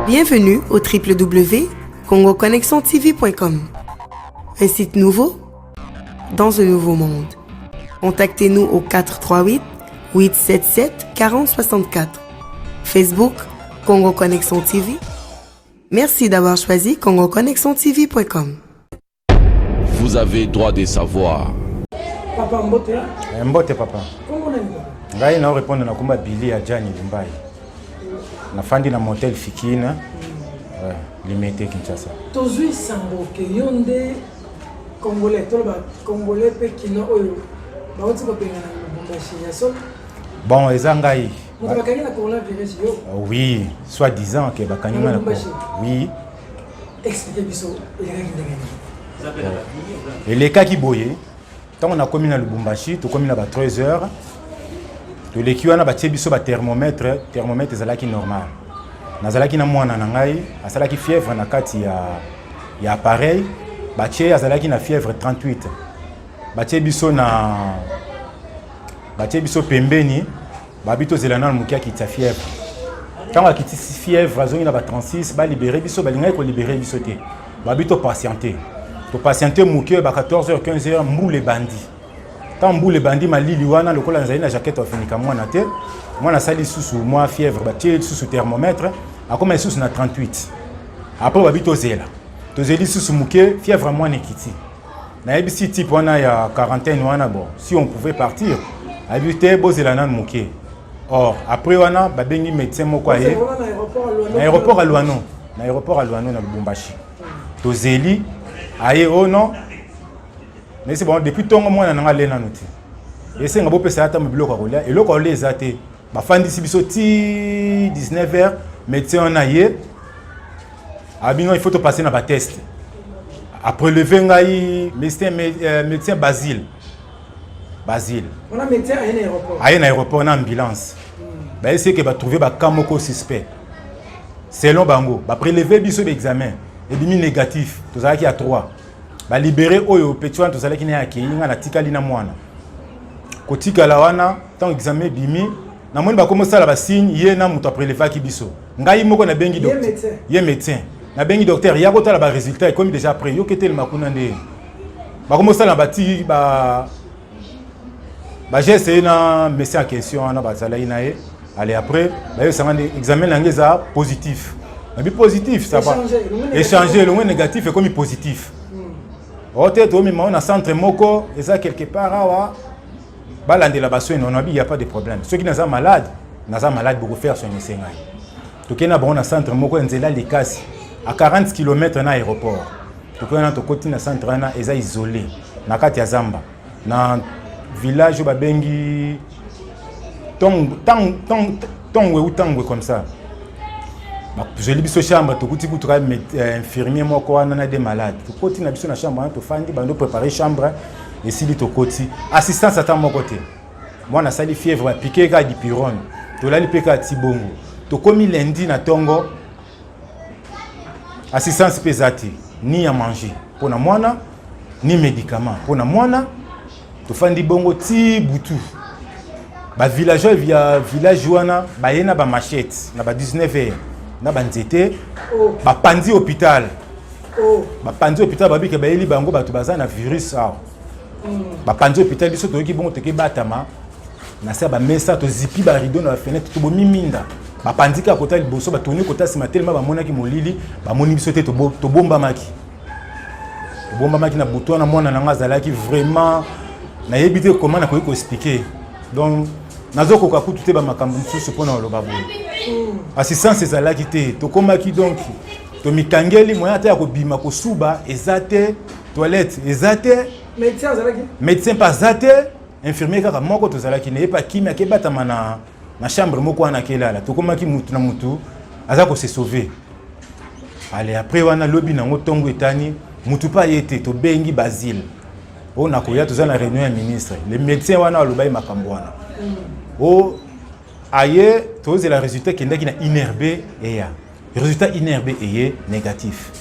Bienvenue au www.congoconnexiontv.com. Un site nouveau dans un nouveau monde. Contactez-nous au 438 877 4064. Facebook Congo Connexion TV. Merci d'avoir choisi congoconnexiontv.com. Vous avez droit de savoir. Papa Mbote. Mbote papa. Comment on est? Ngai na répondre na kumba Billy ya Jani Limbai. Na fandi na motel Fikina. Limité Kinshasa. Tozui sango ke yonde Congolais tolba Congolais pe kino oyo. Ba wotsi ko penga na Lubumbashi ya so. Bon, ezangai. Mutu bakani na coronavirus yo. Oui, soi-disant que bakani na. Oui. Expliquez biso et les cas qui boyé. Tant on a commis na Lubumbashi, to commis na ba 3 heures. To lekiwa na ba tiebiso ba thermomètre ezalaki normal. Nazalaki na mwana na ngai, asalaki fièvre na kati ya appareil, batie azalaki na fièvre 38. Batie biso pembeni, babito zelana mukia ki ta fièvre. Tant akiti fièvre azongi na ba 36, ba libérer biso balingai ko libérer biso te. Babito patienter. To patienter mukia ba 14h 15h mboule bandi. Tant mboule bandi malili wana lokola nzali na jaquette ofinika mwana te. Mwana sali susu moi fièvre batie susu thermomètre. A comme sous na 38. Après babito zela. Tozeli sous muke fièvre moins nekiti. Na ebisi type wana ya quarantaine wana bon. Si on pouvait partir, habiter bozela na muke. Or après wana babengi médecin moko aye. Na aéroport à Luano. Na aéroport à Luano na Lubumbashi. Tozeli aye oh non. Mais c'est bon depuis tongo mwana na lena noti. Ese ngabo pesa ata mbiloko akolia eloko akolia ezate. Ba fandi sibiso ti 19h. Médecin on a yé. Il faut te passer dans le test. Après le ngai médecin Basile. On a médecin à un aéroport. À un aéroport en ambulance. Bah c'est que va trouver ba kamoko suspect. Selon bango, ba prélever biso l'examen et bimi négatif. To zaki a 3. Ba libérer oyo petuan to zaki na yaki nga tikali na mwana. Kotika la wana tant examen bimi na moni ba commencer la ba signe yé na muto prélever ki biso. Ngai moko na bengi docteur. Yé médecin. Na bengi docteur ya kota la ba résultat comme déjà après yo kete le makuna ndé. Ba commencer la bati ba j'ai essayé na médecin en question na ba zala inaé. Allez après ba yo sanga examen na ngeza positif. Na bi positif ça va. Échanger le moins négatif et comme positif. Ote to mi na centre moko eza quelque part awa. Balande la basso non il y a pas de problème. Ceux qui sont malades beaucoup faire son essai. To kena bon na centre moko nzela likasi à 40 km na aéroport. To kena to côté na centre na eza isolé na kati ya Zamba. Na village ba bengi tongwe comme ça. Je lis biso chambre to kuti kutra infirmier moko wana na des malades. To côté na biso na chambre to fandi bando préparer chambre. Et si li to koti assistance ata mon côté moi na sali fièvre piqué ka dipyrone to la li peka tibongo to komi lundi na tongo assistance pesati ni à manger pour na mwana ni médicament pour na mwana to fandi bongo ti butu ba villageois via village wana ba yena ba machette na ba 19h na ba nzete ba pandi hôpital ba pandi hôpital ba bika ba yeli bango ba to baza na virus ah ba panzi hôpital biso to ki bongo teke batama na sa ba mesa to zipi ba rideau na fenêtre to bomi minda ba panzi ka kota liboso ba tourner kota sima tellement ba monaki molili ba moni biso te to bomba maki na buto na mwana nanga zalaki vraiment na yebite comment na ko expliquer donc nazo ko kakutu te ba makambo nsusu pona loba boye assistance zalaki te to komaki donc to mikangeli moya ta ko bima ko suba ezate toilette ezate médecin pas zate infirmier kaka moko to zalaki ne pas kimia ke batama na chambre moko wana kelala to komaki mutu na mutu aza ko se sauver. Allez après wana lobi na ngotongo etani mutu pa yete to bengi Basile on a koya to za na réunion ya ministre les médecins wana alobai makambo wana o aye to ze la résultat kendaki na inerbe eya résultat inerbe eye négatif.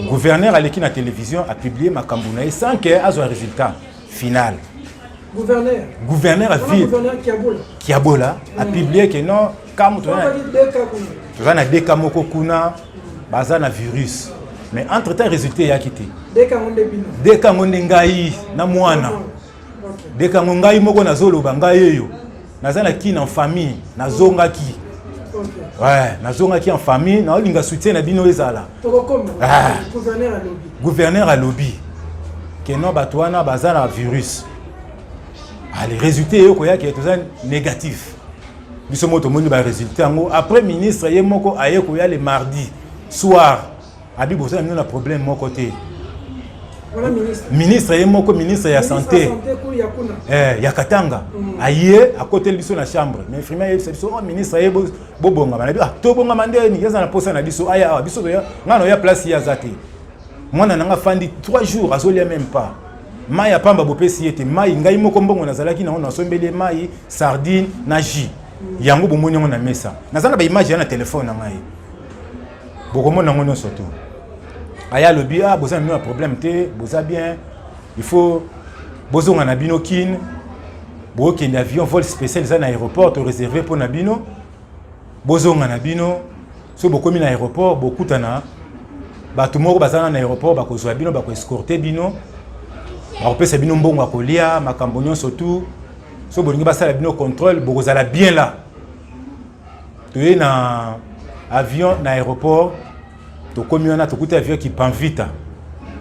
Gouverneur à l'équipe de la télévision a publié ma cambounaï sans qu'il ait un résultat final. Gouverneur à ville. Kiabola a publié que non, comme tu as na deux cas moko kuna baza na virus. Mais entre-temps résultat ya quitté. Deux cas ngonde ngai na mwana. Deux cas ngai moko na zolo bangai yo. Nazana ki na famille, na zonga ki. Ouais, na zonga ki en famille, na olinga soutien na bino ezala. Gouverneur à lobby. Que non batwana baza na virus. Les résultats sont négatifs. Nous sommes les résultats. Après, le ministre est le mardi soir. Il y a un problème de mon côté. Le ministre est ministre de la Santé. Il y a Katanga. Il y a à côté de la chambre. Mais le ministre est bon. Il y a place. Moi, je 3 jours, je ne même pas. Mai ya pamba bopesi ete mai ngai moko mbongo nazalaki na ona sombele mai sardine na jus yango bomoni ngo na mesa nazana ba image ya na téléphone na ngai bokomona ngo no surtout aya lobi boza na problème te boza bien il faut bozonga na bino kin boke na avion vol spécial za na aéroport to réservé pour na bino bozonga na bino so bokomi na aéroport bokutana bato moko bazana na aéroport bakozwa bino bako escorter bino. Alors, c'est bien bon à colia, ma cambonion surtout. Si vous avez un contrôle, vous allez bien là. Tu es dans l'avion, dans l'aéroport, tu as un avion qui prend vite,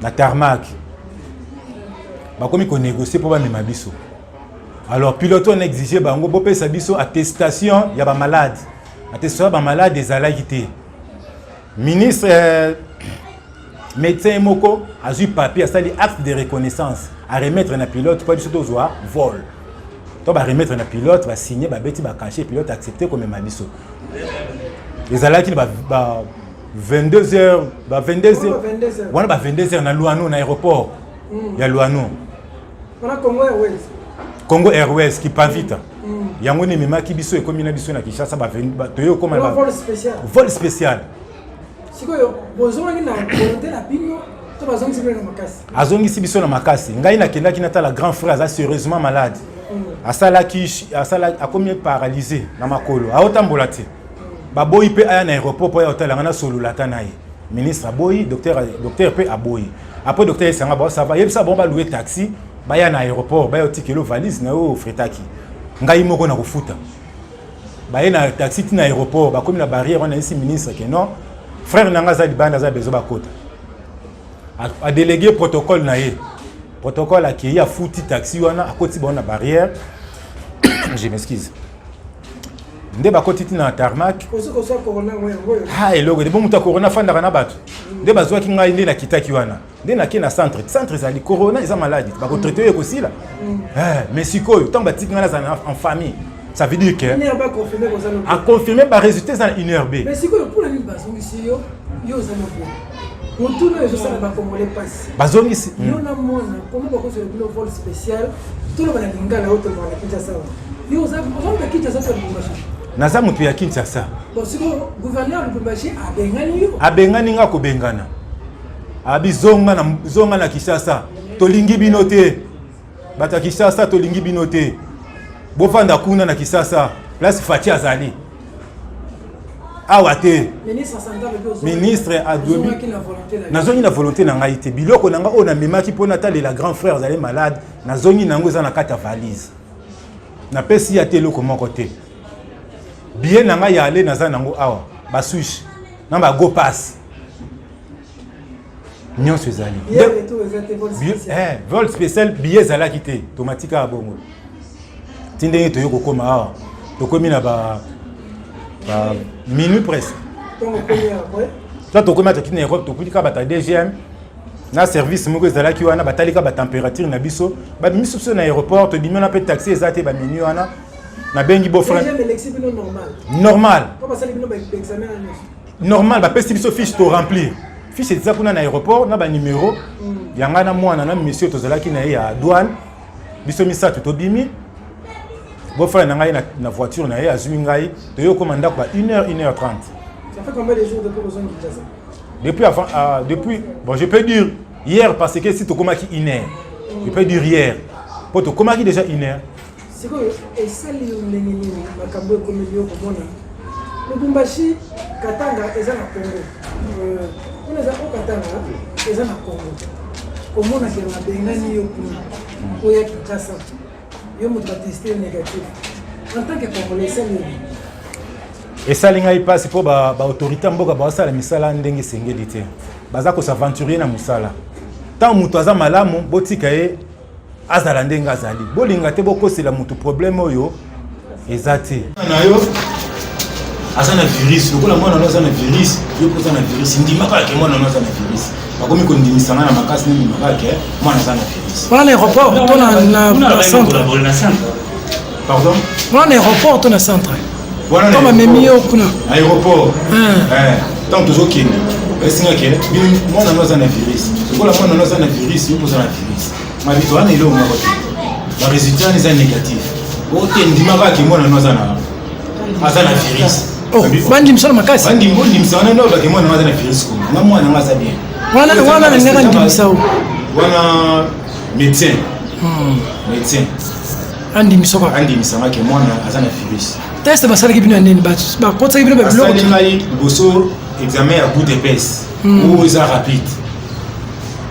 dans tarmac. Tu as négocié pour les mabiso. Alors, pilote a exigé une attestation, il y a des malades. Attestation des malades des alagités. Ministre. Médecin Moko a eu papier, a sali acte de reconnaissance à remettre un pilote pour surtout vol. Donc, remettre un pilote, va signer, va bêti, va cacher, pilote accepté comme un biso. Les alaki va 22h, va 22h. Voilà, va 22h dans Luano, dans l'aéroport. Il y a Luano. On a Congo Airways. Congo Airways qui pas vite. Il y a un élément qui biso et comme il a biso na Kinshasa, va venir. Vol spécial. Vol spécial. Si vous avez une volonté de bino, tu vas zongi na makasi. Azongi biso na makasi. Ngai na kenda kinata la grand frère a sérieusement malade. Asala a combien paralysé na makolo. A otambola te. Ba boyi pe aya na aéroport pour hotel ngana solo latana ye. Ministre aboyi, docteur pe aboyi. Après docteur sanga ba ça va yebisa bon ba louer taxi, ba ya na aéroport, ba yo tikelo valise na o fretaki. Ngai moko na kofuta. Ba ya na taxi na aéroport, ba comme na barrière on a ici ministre que non. Frère Nangaza Libanda za bezo bakota. A délégué protocole na ye. Protocole qui a foutu taxi wana a côté bona barrière. Je m'excuse. Nde bakoti na tarmac. Ah elogo de bon muta corona fanda kana bato. Nde bazwa ki ngai nde na kitaki wana. Nde na ki na centre zali corona isa maladie. Bako traiter ko sila. Mais sikoyo tant batiki ngana en famille. Ça veut dire que a confirmé par résultat dans une heure B. Mais si pour la ligne bazongi si yo za moko. On tourne les ça va comme les passe. Bazongi si. Yo na mona comme bako sur le vol spécial, tout le monde a ngala auto na Kinshasa. Yo za bazongi Kinshasa sur le marché. Naza mutu ya Kinshasa. Bon si gouverneur du marché a bengani yo. A bengani nga ko bengana. Abi zonga na Kinshasa. Tolingi binote. Bata Kinshasa tolingi binote. Bofanda kuna na Kisasa place Fati Azali awate ministre a domi nazongi na volonté na ngai te biloko nanga o na memaki pona tali la grand frère azali malade nazongi nango za na kata valise na pesi ya telo ko côté bien nanga ya aller naza nango awa ba switch na ba go pass nyon sezali vol spécial billet zala kité automatique a bongo tindenge to yoko koma awa to komi na ba minute presque to komi to Europe to kulika bata DGM na service moko ezalaki wana batalika ba température na biso ba miso so na aéroport to bimona pe taxi ezate ba minu wana na bengi bo frère normal ba pesi biso fiche to remplir fiche ezaka kuna na aéroport na ba numéro yanga na mwana na monsieur to zalaki na ya douane biso misato to bimi. Bon frère n'a na voiture na ya ngai to yo commanda kwa 1h 1h30. Ça fait combien de jours depuis que vous avez dit ça? Depuis avant depuis bon je peux dire hier parce que si tu commences 1h. Je peux dire hier. poto comment qui déjà une heure c'est quoi et ça li ndenge nini makambo ekomi yo komona Lubumbashi Katanga eza na Congo on eza au Katanga eza na Congo komona ke na bengani yo kuna oya Kinshasa yo moto ba tester négatif en tant que Congolais ça li et ça linga ipasse pour ba autorité mboka ba sala misala ndenge sengeli te baza ko s'aventurer na musala tant muto aza malamu botika ye azala ndenge azali bolinga te bokosela mutu problème oyo ezate na yo azana virus lokola mwana no azana virus yo poza na virus ndimaka ke mwana no azana virus bakomi ko ndimisanga na makasi ni ndimaka ke mwana azana virus voilà aéroport to na centre pardon voilà aéroport to na centre comme memi yo kuna aéroport tant toujours kende esinga ke mwana no azana virus lokola mwana no azana virus yo poza na virus mabito wana ile omoko ba résultat ni za négatif ote ndimaka ke mwana no azana virus bandi msala makasi bandi mbondi msana no ba ke mwana no azana virus ko na mwana no azabi wana nganga ndimsao wana médecin médecin andi misoko andi misanga ke mwana azana virus test basala ki bino nini ba kotsa ki bino ba bilo ko ngai boso examen à bout d'épaisse ou ça rapide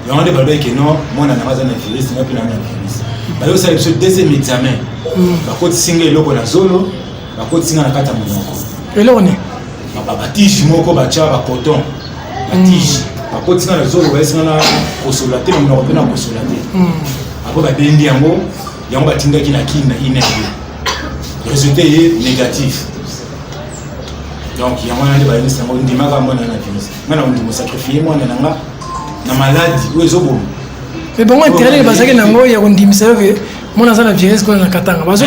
yonde balbe ke non mwana na azana virus na pina na virus ba yo ça le deuxième examen ba koti singa eloko na zolo ba koti singa na kata monoko eloko ne ba tige moko ba tia ba coton ba tige ba koti singa na zolo ba singa na kosolaté na monoko pena kosolaté abo ba bendi yango ba tindaki na kina ineyo résultat est négatif donc il y a moyen de bailler ça on dit maga mona na virus mana on dit sacrifier mona na maladie ou ezobo mais bon intérêt bazaki nango ya kondimisa yo ke mona za na virus ko na Katanga bazo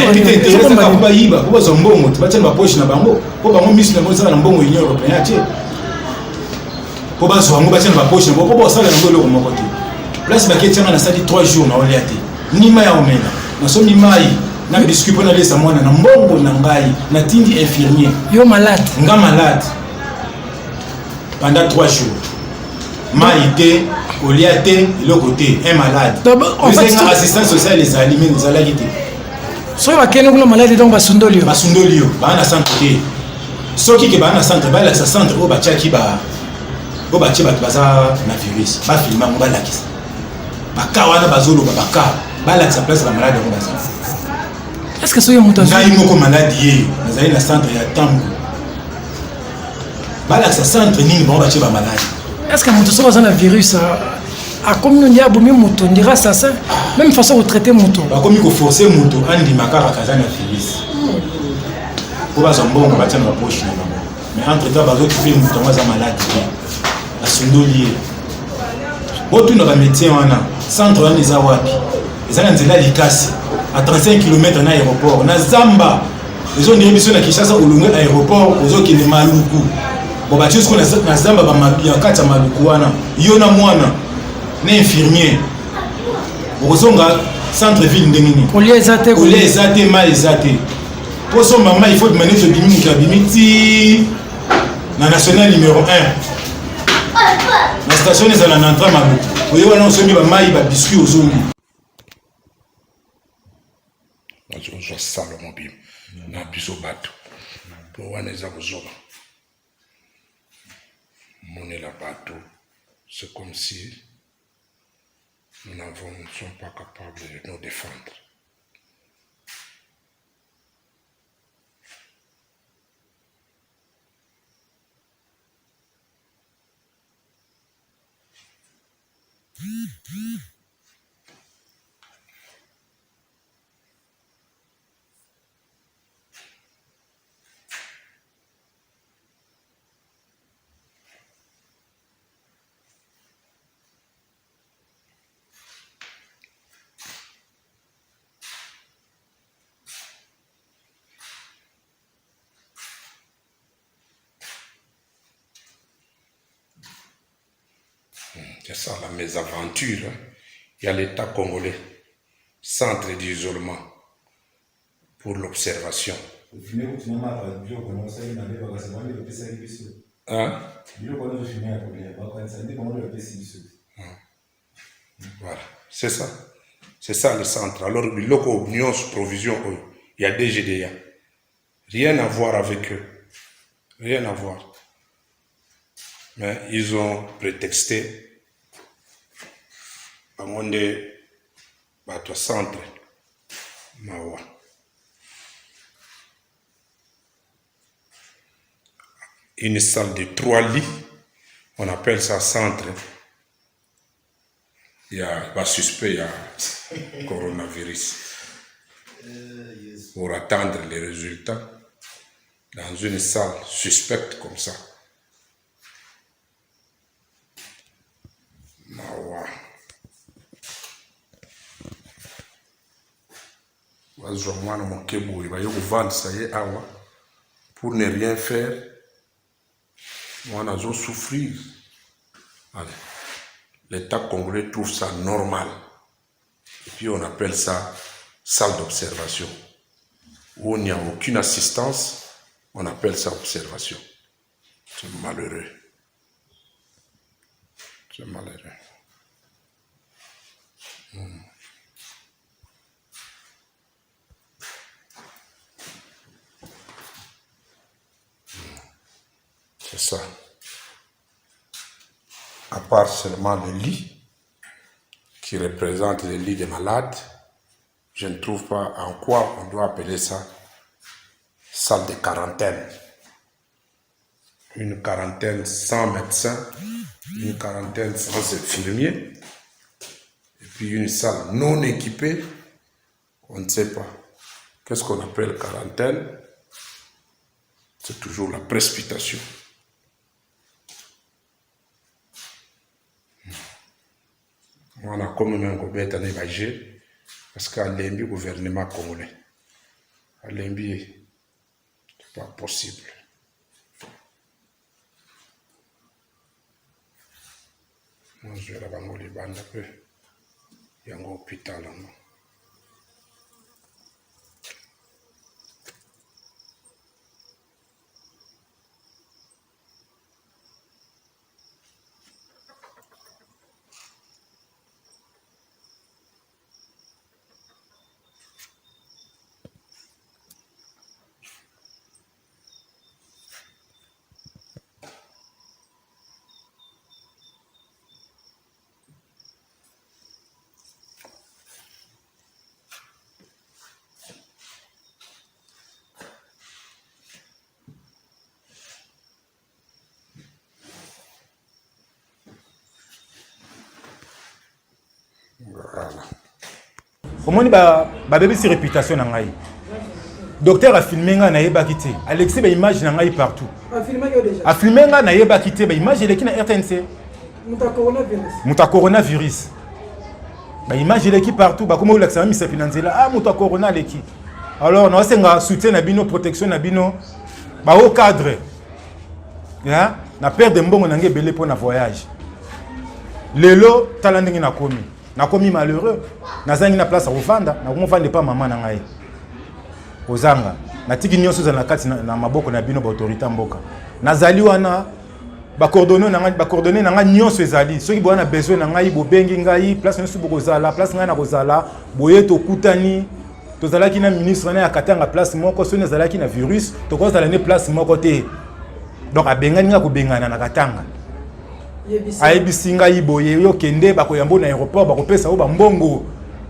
ba yiba ko bazo mbongo tibatsela ba poche na bango ko bango misle mo za na mbongo union européenne atie ko bazo bango batsela ba poche na ko ba sala na ngolo ko mokote place ba ketanga na sali 3 jours na oliate nima ya omena na so nimai na biscuit pona lesa mwana na mbongo na ngai na tindi infirmier yo malade nga malade pendant 3 jours maïté oliate le côté un malade en fait assistance sociale les aliments les alagité so ba kene kuna malade donc basundolio ba na centre te soki ke ba na centre ba la centre o ba chaki ba o ba chiba baza na virus ba filma mo ba lakisa ba kawana bazolo ba la sa place ba malade ko baza est-ce que soyo muta ngai moko maladie nazali na centre ya tango bala sa centre nini bon ba chiba malade est-ce que muta so na virus a comme nous dia bomi muto ndira ça même façon de traiter muto ba komi ko forcer muto andi makara kaza na virus ko ba zombongo ba tana poche na bango mais entre temps ba zo tuer muto maza malade asundolier botu na ba médecin wana centre wana eza wapi ezana nzela likasi à 35 km na aéroport na zamba les on dirait biso na Kinshasa olunga aéroport ozoki ne maluku bon ba tshiko na zamba ba mabia kata maluku wana yo na mwana na infirmier ozonga centre ville ndengini olezate ma ezate poso mama il faut demander ce bimi kabimiti na national numéro 1 na station ezala na entrée maluku oyo wana osombi ba mai ba biscuit ozongi nazozwa sala mobile na biso bato po wana eza kozoba monela bato c'est comme si nous ne sommes pas capables de nous défendre. C'est ça la mésaventure. Il y a l'État congolais, centre d'isolement pour l'observation. Hein? Voilà, c'est ça. C'est ça le centre. Alors, le loco union provision, il y a des GDA. Rien à voir avec eux. Rien à voir. Mais ils ont prétexté à mon centre. Mawa. Une salle de 3 lits, on appelle ça centre. Il y a pas suspect, il y a coronavirus. Pour attendre les résultats dans une salle suspecte comme ça. Mawa. Pour ne rien faire, on a souffrir. L'État congolais trouve ça normal. Et puis on appelle ça salle d'observation. Où il n'y a aucune assistance, on appelle ça observation. C'est malheureux. C'est malheureux. C'est ça. À part seulement le lit, qui représente le lit des malades, je ne trouve pas en quoi on doit appeler ça salle de quarantaine. Une quarantaine sans médecin, une quarantaine sans infirmier, et puis une salle non équipée, on ne sait pas. Qu'est-ce qu'on appelle quarantaine? C'est toujours la précipitation. On a comme même un bête à négager parce qu'à l'embi gouvernement congolais. À l'embi, c'est pas possible. Moi, je vais là-bas au Liban un peu. Il y a un hôpital là. Omoni ba bébé si réputation na ngai. Docteur a filmé nga na yeba kité. Alexis ba image na ngai partout. A filmé yo déjà. A filmé nga na yeba kité ba image eleki na RTNC. Muta coronavirus. Ba image eleki partout ba komo laksa mi sepi na nzela. Ah muta corona leki. Alors na senga soutien na bino protection na bino ba au cadre. Ya na perdre mbongo na nge belé pour na voyage. Lelo talandingi na komi. Na komi malheureux. Nazangi na place à Rwanda, na komofande pas maman na ngai. Ozanga, na tiki nyonso za na kati na maboko na bino ba autorité mboka. Nazali wana ba coordonner na ngai nyonso ezali. Soki bo na besoin na ngai bo bengi ngai, place nyonso bo kozala, place ngai na kozala, boye to kutani. Tozalaki na ministre na akatanga place moko, so nezalaki na virus, to kozala ne place moko te. Donc abengani nga ko bengana na katanga. Ayebisi ngai boye yo kende bakoyambo na aéroport bakopesa o ba mbongo.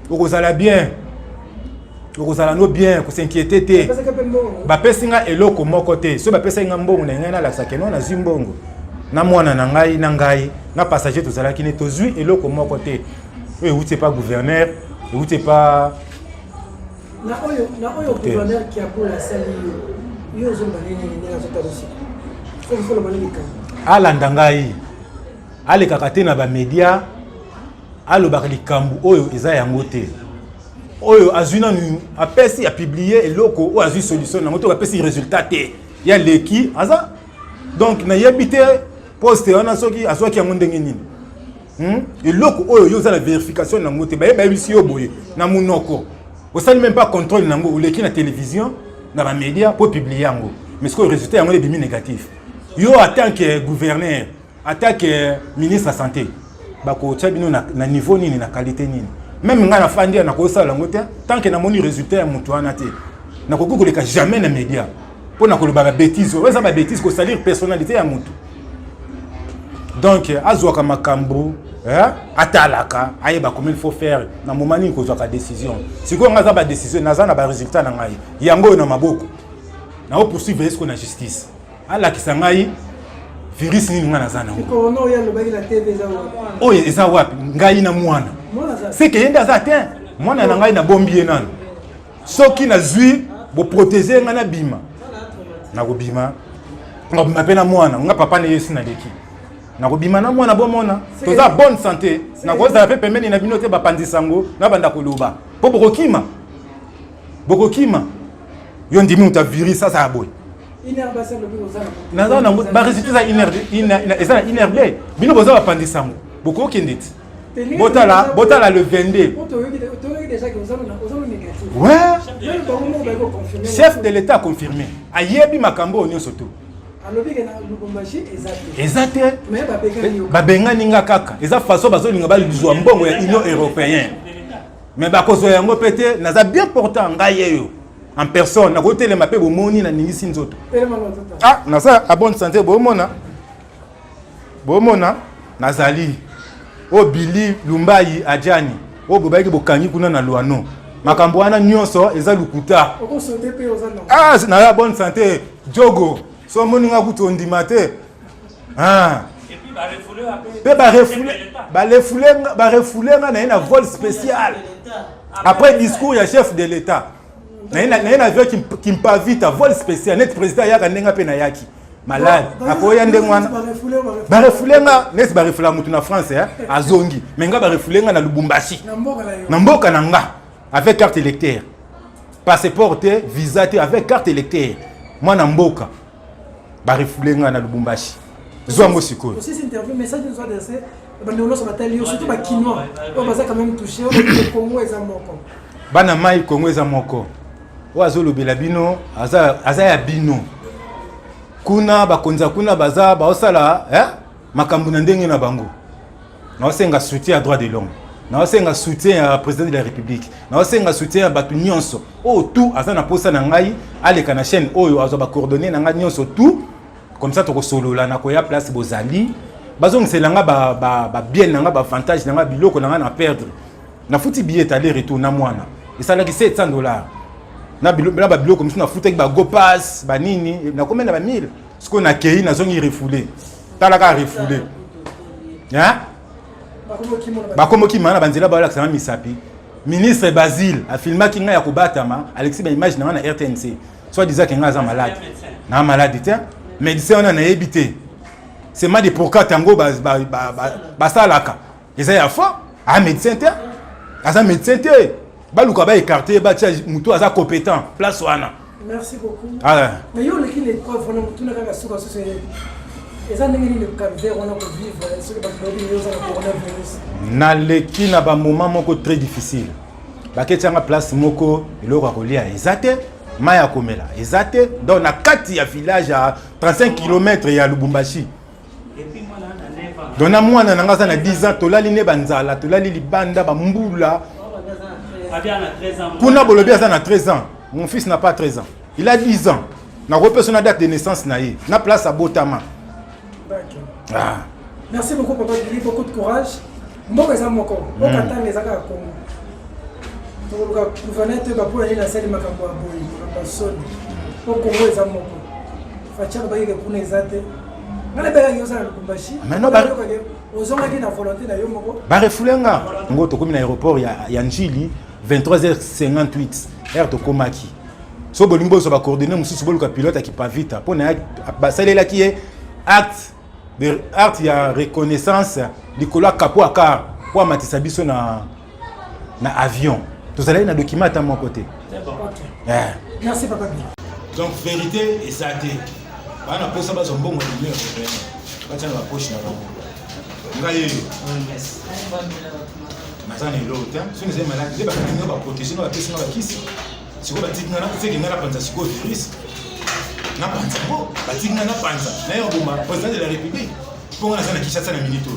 Okozala bien. Okozala no bien, ko s'inquiéter te. Ba pesinga eloko moko te. So ba pesa nga mbongo na ngai na la sakeno na zimbongo. Na mwana na ngai, na passager tozala ki ne tozui eloko moko te. Oui, vous c'est pas gouverneur, vous c'est pas na oyo gouverneur qui a pour la salle yo zo banene ni na zota aussi. Ko folo balika. Ala ndangai. Ale kakate na ba média. Alo baklikambu oyo eza yango te. Oyo azuna nu apesi a publier eloko o azu solution na moto apesi résultat te. Ya leki aza. Donc na yebite poste ona soki azwaki yango ndenge nini. Eloko oyo yo za la vérification na moto ba yebisi yo boye na munoko. Osali même pas contrôle nango ou leki na télévision na ba média pour publier yango. Mais ce que le résultat yango est demi négatif. Yo en tant que gouverneur, en tant que ministre de la santé, bako tchabino na niveau nini na qualité nini même nga na fandi na ko sala ngote tant que na moni résultat ya mutu wana te na ko koleka jamais na média pour na ko ba bêtise ouais ça ba bêtise ko salir personnalité ya mutu donc azwaka makambo atalaka ayeba comment il faut faire na moment ni ko zwaka décision siko nga za ba décision na za na ba résultat na ngai yango na maboko na poursuivre est-ce qu'on a justice ala kisangai virus ni nga na za na ko no ya lobaki la TV za wapi oh eza wapi ngai na mwana c'est que yenda za te mwana na ngai na bombier nano soki na zui bo protéger nga na bima na ko bima ngobima pe na mwana nga papa ne yesu na leki na ko bima na mwana bomona toza bonne santé na ko za pe pembeni na bino te ba pandisango na banda koloba po bokokima yo ndimi uta virus ça ça boy na ba résultat za inervé bino boza ba pandisango boko kendeti botala le 22 ouais chef de l'état confirmé ayebi makambo onyo soto exact babengani nga kaka eza façon bazolinga bazwa mbongo ya union européenne mais bakozo yango pete naza bien portant ngayeyo en personne na côté le mapé bomoni na ningisi nzoto ah na ça à bonne santé bomona nazali o Billy Lumbai Adjani o bobaiki bokangi kuna na Luano makambo wana nyonso eza lukuta ah na la bonne santé jogo so moni nga kutondi mate ah et puis ba refoulé nga na vol spécial après discours ya chef de l'état na avion qui me pas vite vol spécial net président yaka ndenga pe na yaki malade akoya ndengwana ba refoulé nga nesi ba refoula mutu na France azongi mais nga ba refoulé nga na Lubumbashi na mboka na nga avec carte électeur passeport visa avec carte électeur moi na mboka ba refoulé nga na Lubumbashi zwango sikoyo aussi cette interview message nous a adressé bandolo sur batali surtout ba kinois on va quand même toucher au Congo et Zamoko bana mai Congo et Zamoko oazo lobela bino aza ya bino kuna bakonza kuna baza baosala makambo na ndenge na bango na osenga soutien à droit de l'homme na osenga soutien à président de la République na osenga soutien à batu nyonso o tout aza na posa na ngai aleka na chaîne oyo azo ba coordonner na ngai nyonso tout comme ça toko solola na koya place bozali bazongisela nga ba bien na nga ba avantage na nga biloko na nga na perdre na futi billet aller retour na mwana esalaki $700 na biloko comme ça na futi ba go pass ba nini na combien na ba 1000 ce qu'on a kei na zongi refoulé talaka refoulé bakomoki mana banzela ba laksa misapi ministre Basile a filmé ki nga ya kobatama Alexis ba image na RTNC soit disant que nga za malade na malade te médecin on a évité c'est mal de pourquoi tango basalaka ils a fo a médecin te asa médecin te baluka ba écarter ba tia muto asa compétent place wana merci beaucoup ah mais yo le qui les preuves on a tout na ka suka so c'est eza ndenge le calvaire on a ko vivre ce que ba yo za coronavirus na leki na ba moment moko très difficile ba ketanga place moko eloko kolia ezate maya komela ezate dans na kati ya village à 35 km ya Lubumbashi dona mwana nanga za na 10 ans tolali ne banzala tolali libanda ba mbula kuna bolobi aza na 13 ans mon fils n'a pas 13 ans il a 10 ans na repère son date de naissance na ye na place à Botama. Ah. Merci beaucoup papa Billy, beaucoup de courage mboka eza moko okatanga ezaka ya Congo toloka gouvernement ba pour aller na salle makambo ya boyi ba soni au Congo eza moko facha ba yeke kuna ezate ngale bela yoza na Lubumbashi maintenant ba ozonga ki na volonté na yo moko ba refulenga ngo to komi na aéroport ya Njili 23h58 heure to komaki so bolimbo so ba coordonner mususu boluka pilote qui pas vite pour na ba salela qui est acte ya reconnaissance likolo kapo aka pour matisa biso na avion tous allez na document à mon côté merci papa. Donc vérité et ça dit bana posa ba zombo mo lile ba tana ba poche na bango ngai matana ilo ta suni zema la de ba kinga ba protéger ba pesa ba kisi siko ba tigna na feke ngala panza siko virus na panza bo ba tigna na panza na yo boma président de la République pour na sana Kinshasa na minute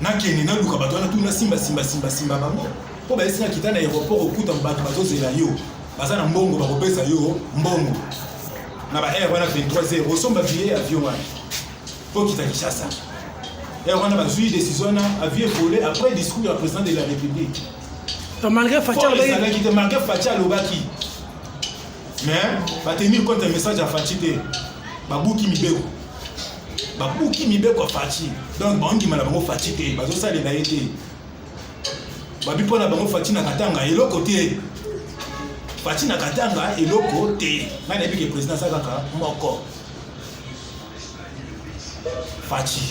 nakende naluka bato wana tuna simba bango mpo bayesinga kita na aéroport okuta bato bazozela yo baza na mbongo bakopesa yo mbongo na ba air wana 23h osomba billet avion wana mpo kita Kinshasa air wana bazwi décision wana avion volé après discours du président de la République malgré Fachi alobaki mais batenir compte message ya Fachi te babuki mibeko Fachi donc baongima na bango Fachi te bazosalela ye te babi mpona bango Fachi na katanga eloko te Fachi na katanga eloko te ngai nayebi ke président aza kaka moko Fachi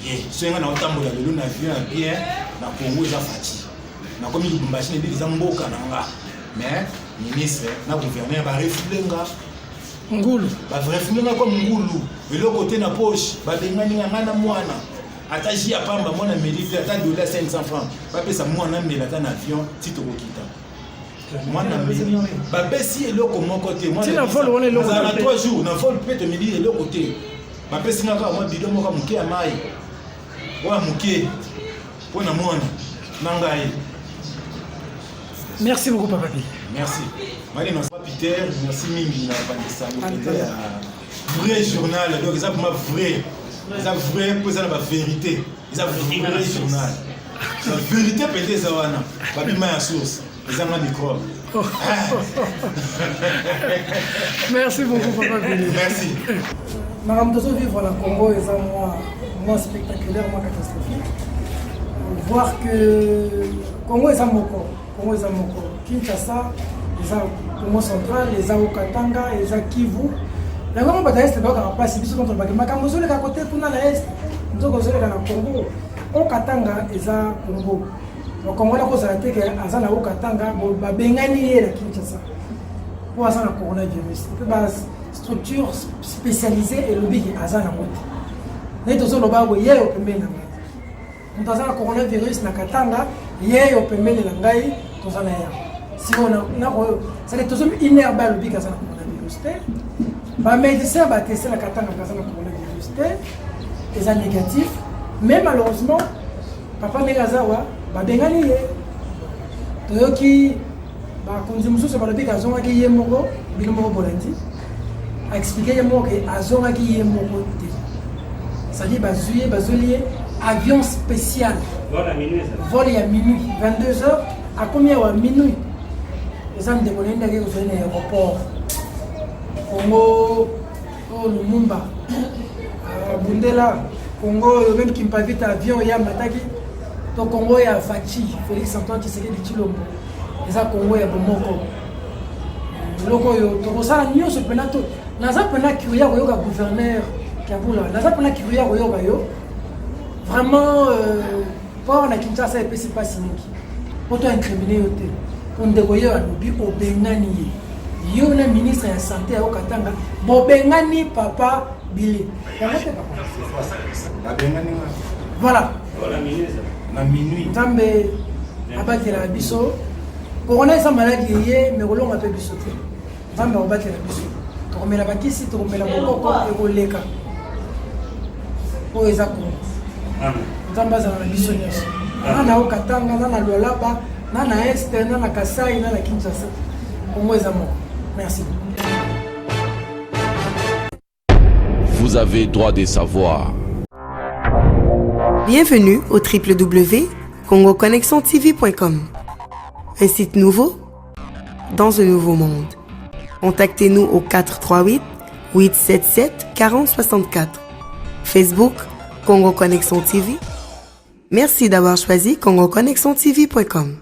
ye so ngai na otambola lelo na avion ya bien na Congo eza Fachi nakomi Lubumbashi nebi eza mboka na nga mais ministre na gouverneur barefule nga ngulu barefule nga comme ngulu eloko te na poche babengani nga na mwana ata ji ya pamba mwana mérite ata $500 bapesa mwana mbela ata na avion ti tokokita mwana mbeli bapesi eloko moko te mwana 3 jours na vol mpe tomeli eloko te bapesi nga kaka mwa bidon moko moke ya mai oya moke mpo na mwana na ngai. Merci beaucoup, Papa Pi. Merci. Marie, non, pas Peter, merci Mimi, la vrai journal, donc ils ont vraiment vrai. Ils ont vrai, pour ça, la vérité. Ils ont vrai journal. La vérité, peut-être, ça va, pas plus mal à source. Ils ont un micro. Merci beaucoup, Papa Pi. Merci. Madame Dozo vivre la Congo, ils ont moins spectaculaire, moins catastrophique. Voir que Congo est un moko. Congo est un moko. Kinshasa, les Congo central, les Katanga, les Kivu. La grande bataille est donc à place ici contre le Bagama. Quand vous êtes à côté, vous n'avez pas est. Nous sommes au Congo. Au Katanga, les Congo. Le Congo a posé la tête à Zana au Katanga, au Bengani et la Kinshasa. Pour Azana coronavirus. Structure spécialisée et le big Azana Mot. Nous sommes au Bago, hier au Pemena. Nous avons le coronavirus na Katanga, hier au Pemena Langai, nous avons si on a c'est tout inerbe le big Azana coronavirus. Les médecins ont testé la Katanga Azana coronavirus. Ils sont négatifs, mais malheureusement, Papa Negazawa, Bengani est. Toyoki, Konzimusu, c'est pas le big Azona qui est moko, Bilmo Bolandi, a expliqué que Azona qui est moko. C'est-à-dire, Bazoulier, avion spécial. Vol à minuit, 22h, à combien à minuit? Les hommes de Bolanda qui sont à l'aéroport. Congo, Lumumba, Bundela, Congo, même qui me pavite avion, il y a Mataki. Donc Congo, il y a Fachi, Félix Antoine Tshisekedi Tshilombo. Et ça, Congo, il y a Bomoko. Loko, donc ça, nous, ce penato. Naza pena kiuya koyoka gouverneur Kabula. Naza pena kiuya koyoka yo. Vraiment, pour na Kinshasa, il ne pas signé. Pour toi incriminer yote. On dégoye à l'obi au Bengani. Yo na ministre de la santé au Katanga. Bo Bengani papa Billy. Voilà. Na minuit. Tambe abati la biso. Corona sa maladie yé mais rolon a peu biso. Tambe abati la biso. Tomela bakisi, tomela boko et koleka. Po ezako. Tambe za na biso nyos. Na au Katanga na Lualaba, na Este, na Kasai, na Kinshasa. Congo ezamo. Merci. Vous avez droit de savoir. Bienvenue au www.congoconnexiontv.com. Un site nouveau dans un nouveau monde. Contactez-nous au 438 877 4064. Facebook Congo Connexion TV. Merci d'avoir choisi congoconnexiontv.com.